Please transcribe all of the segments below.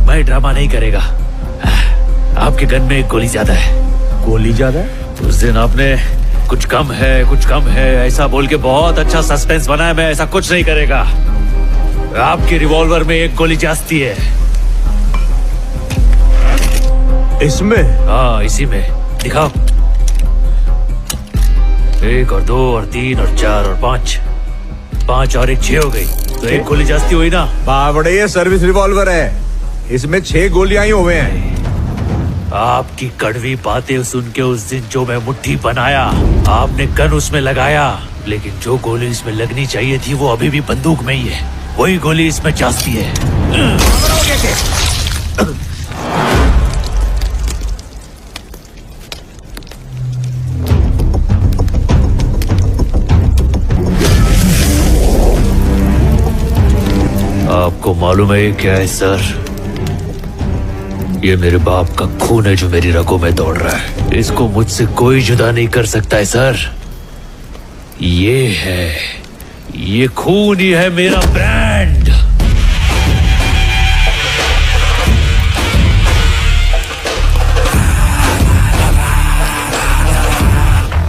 मैं ड्रामा नहीं करेगा। आपके गन में एक गोली ज्यादा है। गोली ज्यादा है? उस दिन आपने कुछ कम है ऐसा बोल के बहुत अच्छा सस्पेंस बनाया। मैं ऐसा कुछ नहीं करेगा। आपकी रिवॉल्वर में एक गोली जाती है। इसमें? हाँ, इसी में। दिखाओ। 1 और 2 और 3 और 4 और 5। 5 और 1 6 हो गई। तो एक गोली जाती हुई ना। बावड़े, ये सर्विस रिवॉल्वर है, इसमें 6 गोलियां ही हुए हैं। आपकी कड़वी बातें सुन के उस दिन जो मैं मुट्ठी बनाया, आपने गन उसमें लगाया, लेकिन जो गोली इसमें लगनी चाहिए थी वो अभी भी बंदूक में ही है। वही गोली इसमें जाती है। आपको मालूम है क्या है सर? ये मेरे बाप का खून है जो मेरी रगों में दौड़ रहा है। इसको मुझसे कोई जुदा नहीं कर सकता है सर। ये खून ही है मेरा ब्रांड।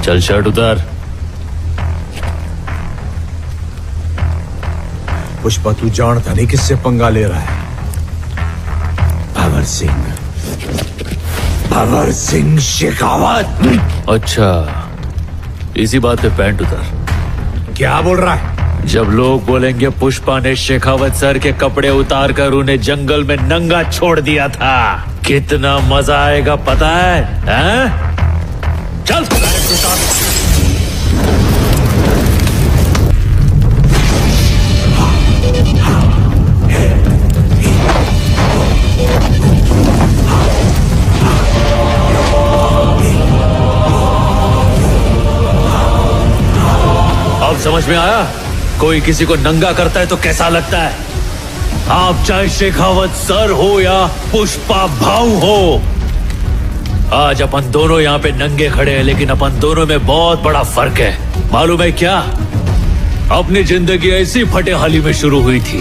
चल शर्ट उतार। पुष्पा, तू जानता नहीं किससे पंगा ले रहा है। भंवर सिंह शेखावत। अच्छा, इसी बात पे पैंट उतार। क्या बोल रहा है? जब लोग बोलेंगे पुष्पा ने शेखावत सर के कपड़े उतार कर उन्हें जंगल में नंगा छोड़ दिया था, कितना मजा आएगा पता है? चल पैंट उतार। अब समझ में आया? कोई किसी को नंगा करता है तो कैसा लगता है? आप चाहे शेखावत सर हो या पुष्पा भाऊ हो, आज अपन दोनों यहाँ पे नंगे खड़े हैं, लेकिन अपन दोनों में बहुत बड़ा फर्क है। मालूम है क्या? अपनी जिंदगी ऐसी फटेहाली में शुरू हुई थी।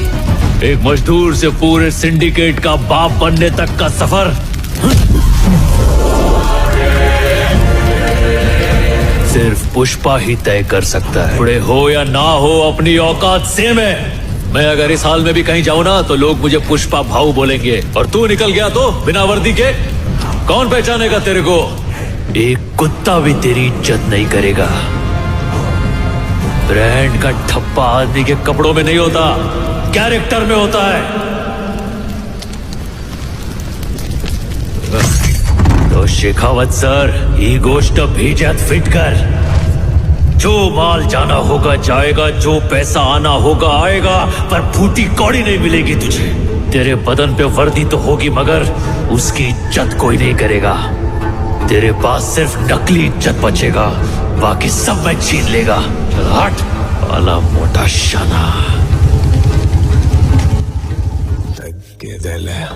एक मजदूर से पूरे सिंडिकेट का बाप बनने तक का सफर सिर्फ पुष्पा ही तय कर सकता है। बड़े हो या ना हो, अपनी औकात सेम है। मैं अगर इस हाल में भी कहीं जाऊं ना तो लोग मुझे पुष्पा भाऊ बोलेंगे, और तू निकल गया तो बिना वर्दी के कौन पहचानेगा तेरे को? एक कुत्ता भी तेरी इज्जत नहीं करेगा। ब्रांड का ठप्पा आदमी के कपड़ों में नहीं होता, कैरेक्टर में होता है। तो शेखावत सर, ही गोष्ट भेजत फिट कर। जो माल जाना होगा जाएगा, जो पैसा आना होगा आएगा, पर फूटी कौड़ी नहीं मिलेगी तुझे। तेरे बदन पे वर्दी तो होगी मगर उसकी इज्जत कोई नहीं करेगा। तेरे पास सिर्फ नकली इज्जत बचेगा, बाकी सब मैं छीन लेगा। चल हट, वाला मोटा शाना। के दिल है।